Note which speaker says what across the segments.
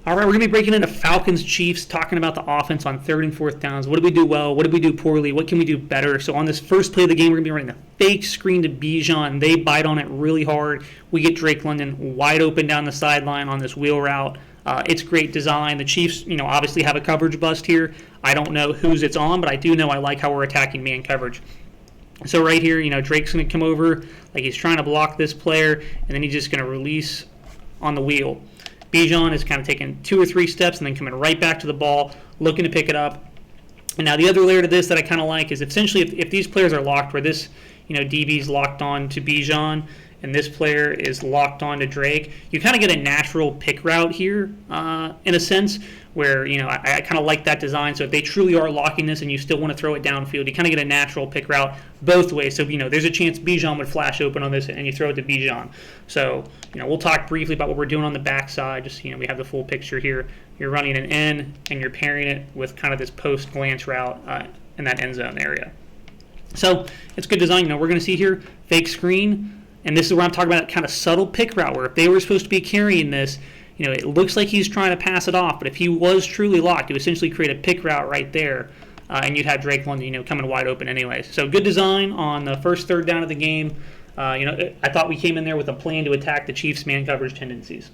Speaker 1: All right, we're going to be breaking into Falcons Chiefs, talking about the offense on 3rd and 4th downs. What did we do well? What did we do poorly? What can we do better? So on this first play of the game, we're going to be running a fake screen to Bijan. They bite on it really hard. We get Drake London wide open down the sideline on this wheel route. It's great design. The Chiefs, obviously have a coverage bust here. I don't know whose it's on, but I do know I like how we're attacking man coverage. So right here, Drake's going to come over like he's trying to block this player, and then he's just going to release on the wheel. Bijan is kind of taking 2 or 3 steps and then coming right back to the ball, looking to pick it up. And now the other layer to this that I kind of like is essentially if these players are locked, where this DB is locked on to Bijan and this player is locked on to Drake, you kind of get a natural pick route here in a sense where, I kind of like that design. So if they truly are locking this and you still want to throw it downfield, you kind of get a natural pick route both ways. So, there's a chance Bijan would flash open on this and you throw it to Bijan. So, we'll talk briefly about what we're doing on the backside. Just, we have the full picture here. You're running an in and you're pairing it with kind of this post glance route in that end zone area. So it's good design. We're going to see here fake screen. And this is where I'm talking about kind of subtle pick route, where if they were supposed to be carrying this, it looks like he's trying to pass it off, but if he was truly locked, you essentially create a pick route right there, and you'd have Drake London, coming wide open anyways. So good design on the first 3rd down of the game. I thought we came in there with a plan to attack the Chiefs' man coverage tendencies.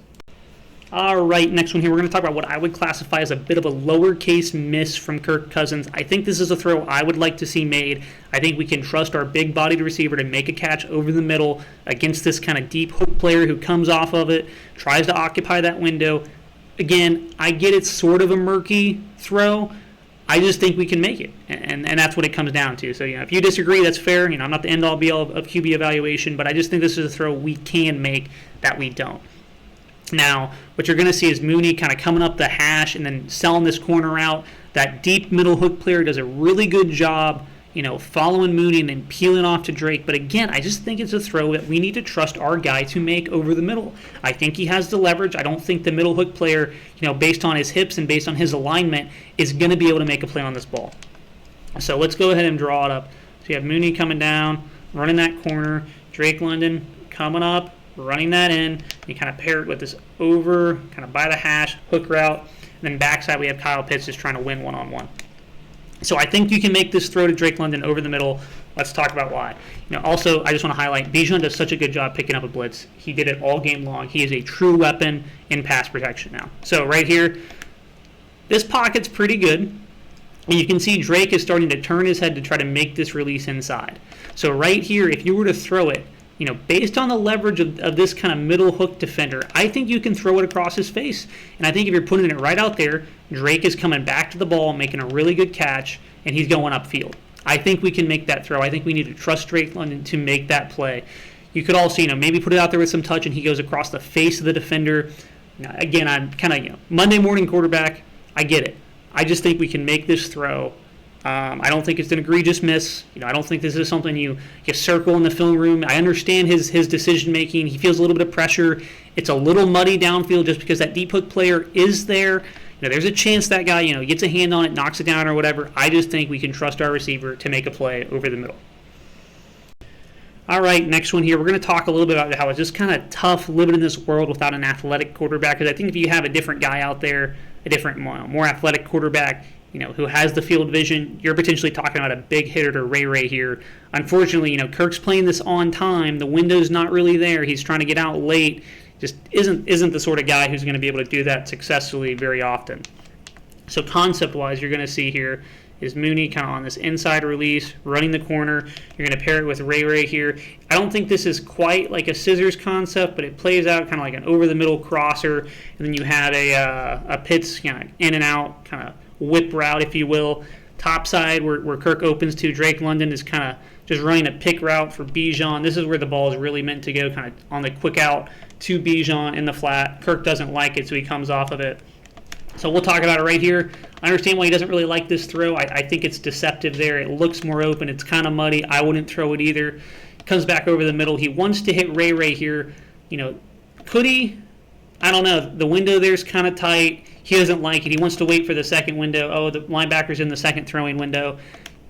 Speaker 1: All right, next one here, we're going to talk about what I would classify as a bit of a lowercase miss from Kirk Cousins. I think this is a throw I would like to see made. I think we can trust our big-bodied receiver to make a catch over the middle against this kind of deep hook player who comes off of it, tries to occupy that window. Again, I get it's sort of a murky throw. I just think we can make it, and that's what it comes down to. So, if you disagree, that's fair. I'm not the end-all, be-all of QB evaluation, but I just think this is a throw we can make that we don't. Now, what you're going to see is Mooney kind of coming up the hash and then selling this corner out. That deep middle hook player does a really good job, following Mooney and then peeling off to Drake. But again, I just think it's a throw that we need to trust our guy to make over the middle. I think he has the leverage. I don't think the middle hook player, based on his hips and based on his alignment, is going to be able to make a play on this ball. So let's go ahead and draw it up. So you have Mooney coming down, running that corner, Drake London coming up, running that in. You kind of pair it with this over, kind of by the hash, hook route. And then backside we have Kyle Pitts just trying to win one-on-one. So I think you can make this throw to Drake London over the middle. Let's talk about why. Also, I just want to highlight, Bijan does such a good job picking up a blitz. He did it all game long. He is a true weapon in pass protection now. So right here, this pocket's pretty good. And you can see Drake is starting to turn his head to try to make this release inside. So right here, if you were to throw it, based on the leverage of this kind of middle hook defender, I think you can throw it across his face. And I think if you're putting it right out there, Drake is coming back to the ball, making a really good catch, and he's going upfield. I think we can make that throw. I think we need to trust Drake London to make that play. You could also, maybe put it out there with some touch and he goes across the face of the defender. Now, again, I'm kind of, Monday morning quarterback. I get it. I just think we can make this throw. I don't think it's an egregious miss. I don't think this is something you circle in the film room. I understand his decision making. He feels a little bit of pressure. It's a little muddy downfield just because that deep hook player is there. There's a chance that guy gets a hand on it, knocks it down or whatever. I just think we can trust our receiver to make a play over the middle. All right, next one here. We're going to talk a little bit about how it's just kind of tough living in this world without an athletic quarterback. Because I think if you have a different guy out there, a different, more athletic quarterback, who has the field vision, you're potentially talking about a big hitter to Ray here. Unfortunately, Kirk's playing this on time. The window's not really there. He's trying to get out late. Just isn't the sort of guy who's going to be able to do that successfully very often. So concept-wise, you're going to see here is Mooney kind of on this inside release, running the corner. You're going to pair it with Ray here. I don't think this is quite like a scissors concept, but it plays out kind of like an over-the-middle crosser. And then you have a Pitts kind of in and out, kind of whip route, if you will. Top side where Kirk opens to, Drake London is kind of just running a pick route for Bijan. This is where the ball is really meant to go, kind of on the quick out to Bijan in the flat. Kirk doesn't like it, so he comes off of it. So we'll talk about it right here. I understand why he doesn't really like this throw. I think it's deceptive there. It looks more open. It's kind of muddy. I wouldn't throw it either. Comes back over the middle. He wants to hit Ray here. Could he? I don't know. The window there's kind of tight. He doesn't like it. He wants to wait for the second window. Oh, the linebacker's in the second throwing window.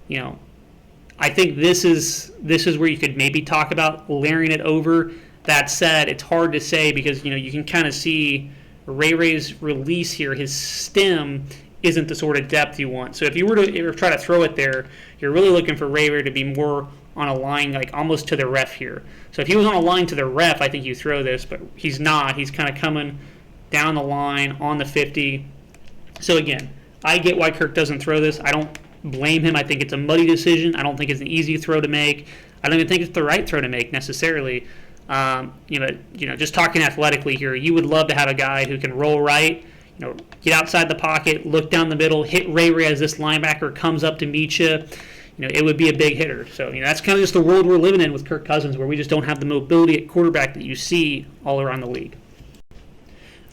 Speaker 1: I think this is where you could maybe talk about layering it over. That said, it's hard to say because you can kind of see Ray Ray's release here, his stem, isn't the sort of depth you want. So if you were to try to throw it there, you're really looking for Ray Ray to be more on a line like almost to the ref here. So if he was on a line to the ref, I think you throw this, but he's not. He's kind of coming down the line on the 50. So again, I get why Kirk doesn't throw this. I don't blame him. I think it's a muddy decision. I don't think it's an easy throw to make. I don't even think it's the right throw to make necessarily. Just talking athletically here, you would love to have a guy who can roll right, get outside the pocket, look down the middle, hit Ray Ray as this linebacker comes up to meet you. It would be a big hitter. So, that's kind of just the world we're living in with Kirk Cousins, where we just don't have the mobility at quarterback that you see all around the league.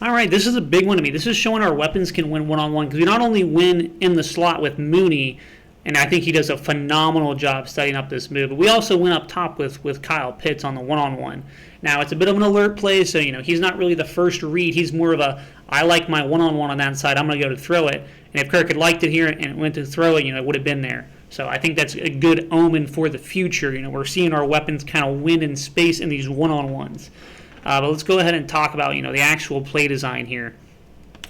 Speaker 1: All right, this is a big one to me. This is showing our weapons can win one-on-one, because we not only win in the slot with Mooney, and I think he does a phenomenal job setting up this move, but we also win up top with Kyle Pitts on the one-on-one. Now, it's a bit of an alert play, so, he's not really the first read. He's more of a, I like my one-on-one on that side, I'm going to go to throw it. And if Kirk had liked it here and went to throw it, it would have been there. So I think that's a good omen for the future. We're seeing our weapons kind of win in space in these one-on-ones. But let's go ahead and talk about, the actual play design here.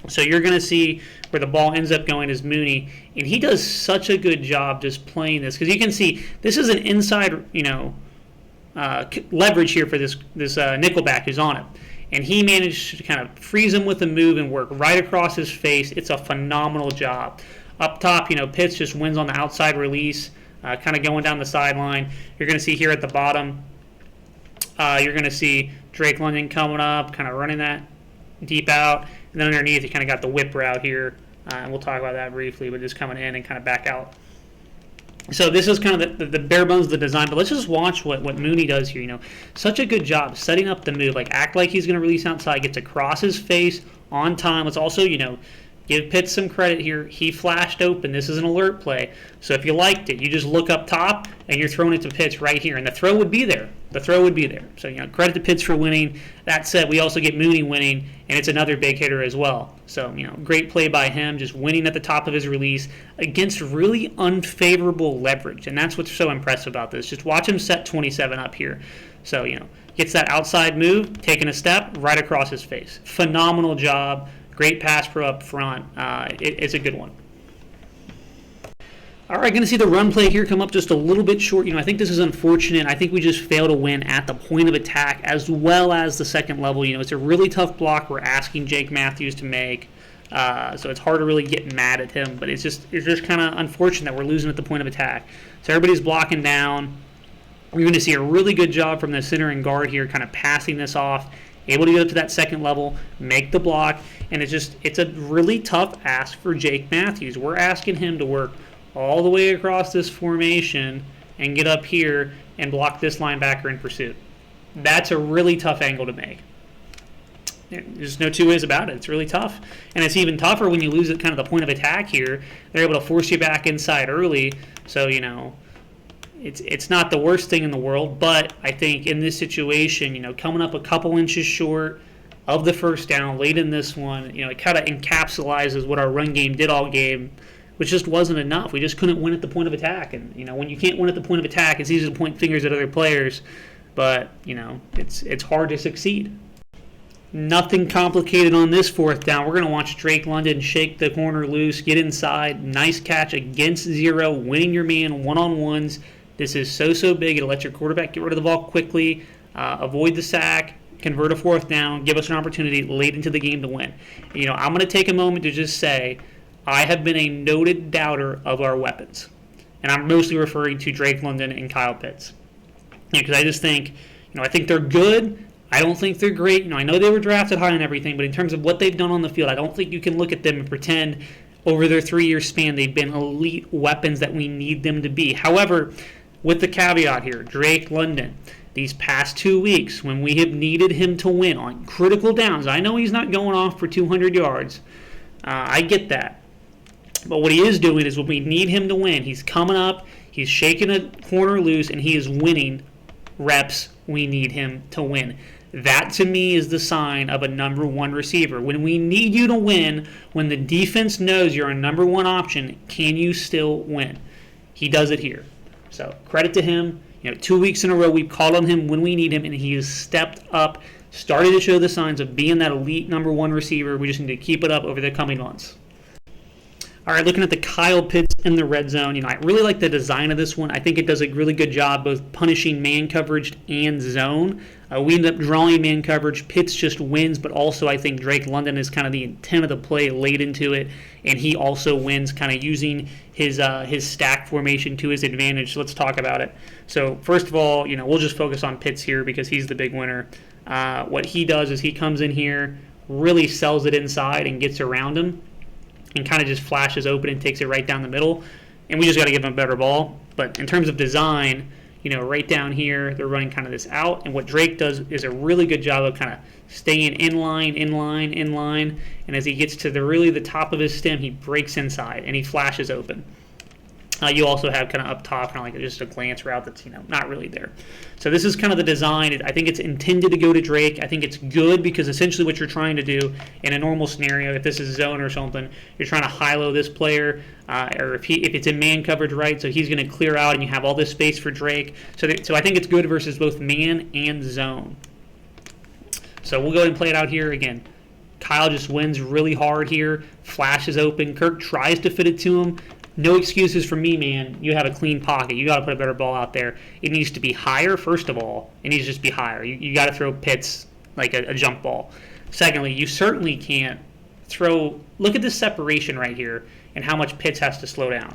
Speaker 1: So you're going to see where the ball ends up going is Mooney, and he does such a good job just playing this, because you can see this is an inside, leverage here for this nickelback who's on it. And he managed to kind of freeze him with a move and work right across his face. It's a phenomenal job. Up top, Pitts just wins on the outside release, kind of going down the sideline. You're going to see here at the bottom, you're going to see Drake London coming up, kind of running that deep out. And then underneath, you kind of got the whip route here. And we'll talk about that briefly, but just coming in and kind of back out. So this is kind of the bare bones of the design, but let's just watch what Mooney does here. Such a good job setting up the move. Act like he's going to release outside, gets across his face on time. Let's also, give Pitts some credit here. He flashed open. This is an alert play. So if you liked it, you just look up top and you're throwing it to Pitts right here. And the throw would be there. So, credit to Pitts for winning. That said, we also get Mooney winning, and it's another big hitter as well. So, great play by him, just winning at the top of his release against really unfavorable leverage. And that's what's so impressive about this. Just watch him set 27 up here. So, gets that outside move, taking a step right across his face. Phenomenal job. Great pass pro up front. It's a good one. All right, going to see the run play here come up just a little bit short. I think this is unfortunate. I think we just fail to win at the point of attack as well as the second level. It's a really tough block we're asking Jake Matthews to make. So it's hard to really get mad at him. But it's just kind of unfortunate that we're losing at the point of attack. So everybody's blocking down. We're going to see a really good job from the center and guard here, kind of passing this off, able to get up to that second level, make the block. And it's a really tough ask for Jake Matthews. We're asking him to work all the way across this formation and get up here and block this linebacker in pursuit. That's a really tough angle to make. There's no two ways about it. It's really tough. And it's even tougher when you lose at kind of the point of attack here. They're able to force you back inside early. So, it's not the worst thing in the world. But I think in this situation, coming up a couple inches short of the first down late in this one, it kind of encapsulizes what our run game did all game, which just wasn't enough. We just couldn't win at the point of attack. And, when you can't win at the point of attack, it's easy to point fingers at other players. But, it's hard to succeed. Nothing complicated on this fourth down. We're going to watch Drake London shake the corner loose, get inside. Nice catch against zero, winning your man one-on-ones. This is so big. It'll let your quarterback get rid of the ball quickly, avoid the sack, convert a fourth down, give us an opportunity late into the game to win. I'm going to take a moment to just say I have been a noted doubter of our weapons. And I'm mostly referring to Drake London and Kyle Pitts. Because I just think, I think they're good. I don't think they're great. I know they were drafted high and everything, but in terms of what they've done on the field, I don't think you can look at them and pretend over their 3-year span they've been elite weapons that we need them to be. However, with the caveat here, Drake London, these past 2 weeks when we have needed him to win on critical downs, I know he's not going off for 200 yards. I get that. But what he is doing is when we need him to win, he's coming up, he's shaking a corner loose, and he is winning reps we need him to win. That, to me, is the sign of a number one receiver. When we need you to win, when the defense knows you're a number one option, can you still win? He does it here. So, credit to him. 2 weeks in a row, we've called on him when we need him, and he has stepped up started to show the signs of being that elite number one receiver. We just need to keep it up over the coming months. All right, looking at the Kyle Pitts in the red zone, I really like the design of this one. I think it does a really good job both punishing man coverage and zone. We end up drawing man coverage. Pitts just wins, but also I think Drake London is kind of the intent of the play laid into it, and he also wins kind of using his stack formation to his advantage. So let's talk about it. So first of all, we'll just focus on Pitts here because he's the big winner. What he does is he comes in here, really sells it inside and gets around him, and kind of just flashes open and takes it right down the middle. And we just got to give him a better ball. But in terms of design, right down here, they're running kind of this out. And what Drake does is a really good job of kind of staying in line. And as he gets to the top of his stem, he breaks inside and he flashes open. You also have kind of up top, kind of like just a glance route that's not really there. So this is kind of the design. I think it's intended to go to Drake. I think it's good because essentially what you're trying to do in a normal scenario, if this is zone or something, you're trying to high-low this player, or if it's in man coverage, right? So he's going to clear out, and you have all this space for Drake. So I think it's good versus both man and zone. So we'll go ahead and play it out here again. Kyle just wins really hard here, flashes open. Kirk tries to fit it to him. No excuses for me, man. You have a clean pocket. You got to put a better ball out there. It needs to be higher, first of all. It needs to just be higher. You got to throw Pitts like a jump ball. Secondly, you certainly can't throw. Look at this separation right here and how much Pitts has to slow down.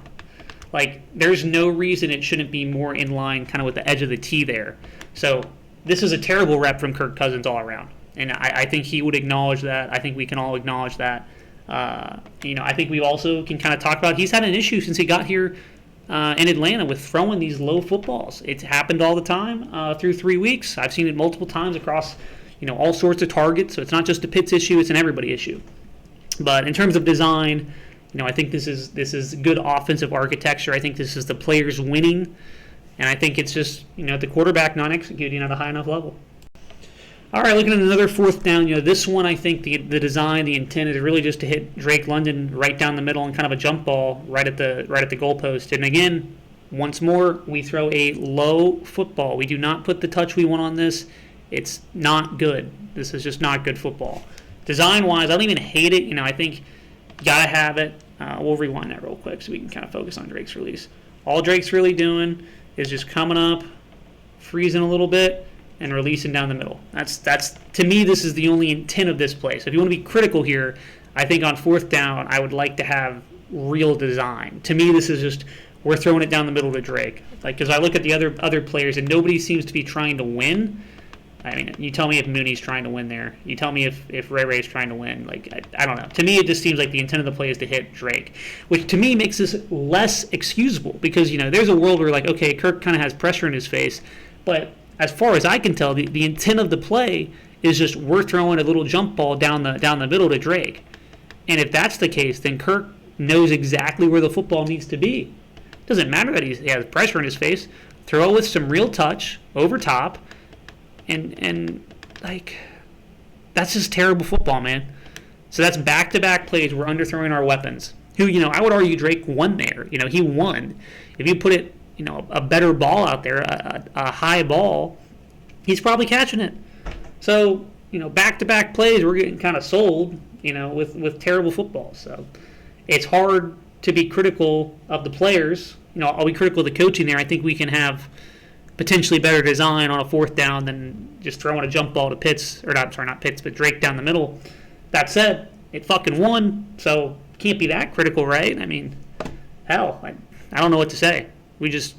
Speaker 1: Like, there's no reason it shouldn't be more in line kind of with the edge of the tee there. So this is a terrible rep from Kirk Cousins all around. And I think he would acknowledge that. I think we can all acknowledge that. I think we also can kind of talk about he's had an issue since he got here in Atlanta with throwing these low footballs. It's happened all the time through 3 weeks. I've seen it multiple times across all sorts of targets. So it's not just a Pitts issue; it's an everybody issue. But in terms of design, I think this is good offensive architecture. I think this is the players winning, and I think it's just the quarterback not executing at a high enough level. All right, looking at another fourth down. This one, I think the design, the intent is really just to hit Drake London right down the middle and kind of a jump ball right at the goalpost. And again, once more, we throw a low football. We do not put the touch we want on this. It's not good. This is just not good football. Design-wise, I don't even hate it. I think you gotta have it. We'll rewind that real quick so we can kind of focus on Drake's release. All Drake's really doing is just coming up, freezing a little bit, and releasing down the middle. That's to me, this is the only intent of this play. So if you want to be critical here, I think on fourth down, I would like to have real design. To me, this is just we're throwing it down the middle to Drake. Because I look at the other players and nobody seems to be trying to win. I mean, you tell me if Mooney's trying to win there. You tell me if Ray's trying to win. I don't know. To me, it just seems like the intent of the play is to hit Drake, which to me makes this less excusable because there's a world where okay, Kirk kind of has pressure in his face, but as far as I can tell, the intent of the play is just we're throwing a little jump ball down the middle to Drake. And if that's the case, then Kirk knows exactly where the football needs to be. It doesn't matter that he has pressure in his face. Throw with some real touch over top, and that's just terrible football, man. So that's back-to-back plays. We're underthrowing our weapons. Who, I would argue Drake won there. He won. If you put it a better ball out there, a high ball, he's probably catching it. So, back-to-back plays, we're getting kind of sold, with terrible football. So it's hard to be critical of the players. I'll be critical of the coaching there. I think we can have potentially better design on a fourth down than just throwing a jump ball to Pitts, or not Pitts, but Drake down the middle. That said, it fucking won, so can't be that critical, right? I mean, hell, I don't know what to say. We just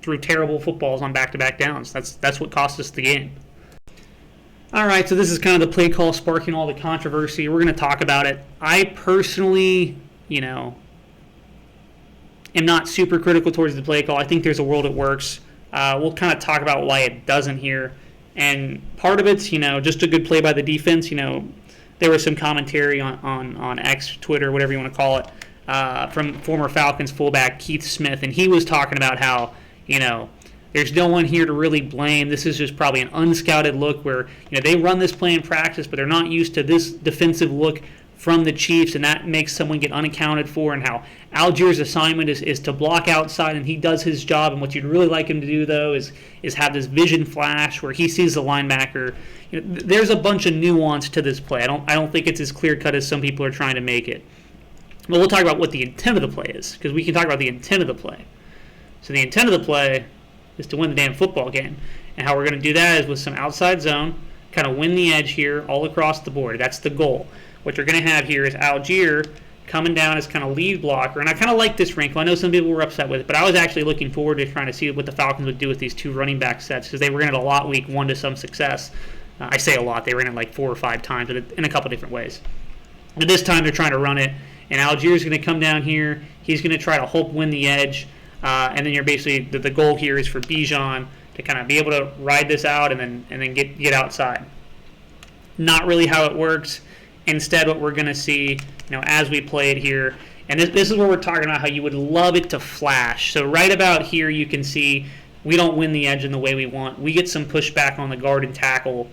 Speaker 1: threw terrible footballs on back-to-back downs. That's what cost us the game. All right, so this is kind of the play call sparking all the controversy. We're going to talk about it. I personally, am not super critical towards the play call. I think there's a world it works. We'll kind of talk about why it doesn't here. And part of it's, just a good play by the defense. There was some commentary on X, Twitter, whatever you want to call it, from former Falcons fullback Keith Smith, and he was talking about how, there's no one here to really blame. This is just probably an unscouted look where, they run this play in practice, but they're not used to this defensive look from the Chiefs, and that makes someone get unaccounted for, and how Algier's assignment is to block outside, and he does his job. And what you'd really like him to do, though, is have this vision flash where he sees the linebacker. There's a bunch of nuance to this play. I don't think it's as clear-cut as some people are trying to make it. But we'll talk about what the intent of the play is, because we can talk about the intent of the play. So the intent of the play is to win the damn football game. And how we're going to do that is with some outside zone, kind of win the edge here all across the board. That's the goal. What you're going to have here is Algier coming down as kind of lead blocker. And I kind of like this wrinkle. I know some people were upset with it, but I was actually looking forward to trying to see what the Falcons would do with these two running back sets, because they were in it a lot week one to some success. I say a lot. They were in it like 4 or 5 times in a couple different ways. But this time they're trying to run it, and Algier's going to come down here. He's going to try to hope win the edge. And then you're basically, the goal here is for Bijan to kind of be able to ride this out and then get outside. Not really how it works. Instead, what we're going to see, as we play it here, and this is where we're talking about how you would love it to flash. So right about here, you can see we don't win the edge in the way we want. We get some pushback on the guard and tackle.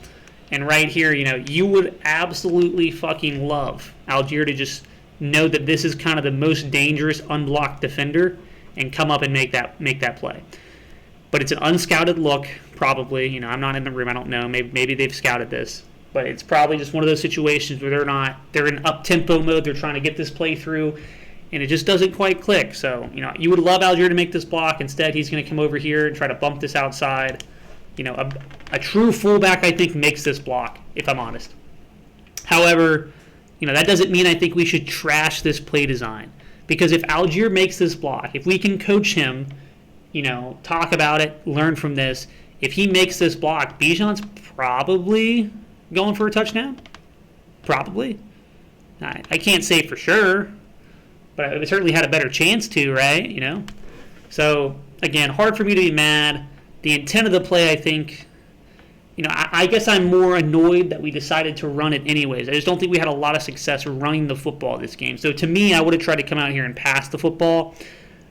Speaker 1: And right here, you would absolutely fucking love Algier to just know that this is kind of the most dangerous unblocked defender and come up and make that play. But it's an unscouted look, probably. I'm not in the room. I don't know. Maybe they've scouted this. But it's probably just one of those situations where they're in up-tempo mode. They're trying to get this play through, and it just doesn't quite click. So, you would love Algier to make this block. Instead, he's going to come over here and try to bump this outside. A true fullback, I think, makes this block, if I'm honest. However, that doesn't mean I think we should trash this play design. Because if Algier makes this block, if we can coach him, talk about it, learn from this, if he makes this block, Bijan's probably going for a touchdown? Probably. I can't say for sure, but it certainly had a better chance to, right? So, again, hard for me to be mad. The intent of the play, I think, I guess I'm more annoyed that we decided to run it anyways. I just don't think we had a lot of success running the football this game. So, to me, I would have tried to come out here and pass the football.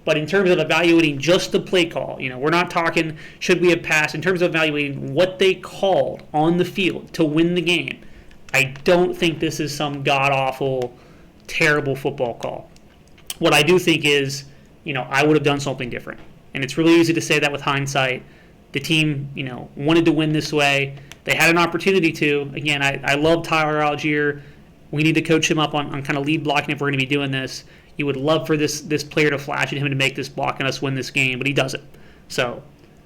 Speaker 1: But in terms of evaluating just the play call, we're not talking should we have passed. In terms of evaluating what they called on the field to win the game, I don't think this is some god-awful, terrible football call. What I do think is, I would have done something different. And it's really easy to say that with hindsight. The team, wanted to win this way. They had an opportunity to. Again, I love Tyler Algier. We need to coach him up on kind of lead blocking if we're going to be doing this. You would love for this player to flash at him to make this block and us win this game, but he doesn't. So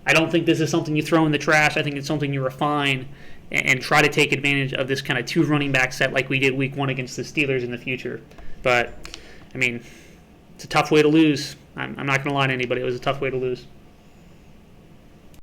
Speaker 1: I don't think this is something you throw in the trash. I think it's something you refine and try to take advantage of this kind of 2 running back set like we did week 1 against the Steelers in the future. But, it's a tough way to lose. I'm not going to lie to anybody. It was a tough way to lose.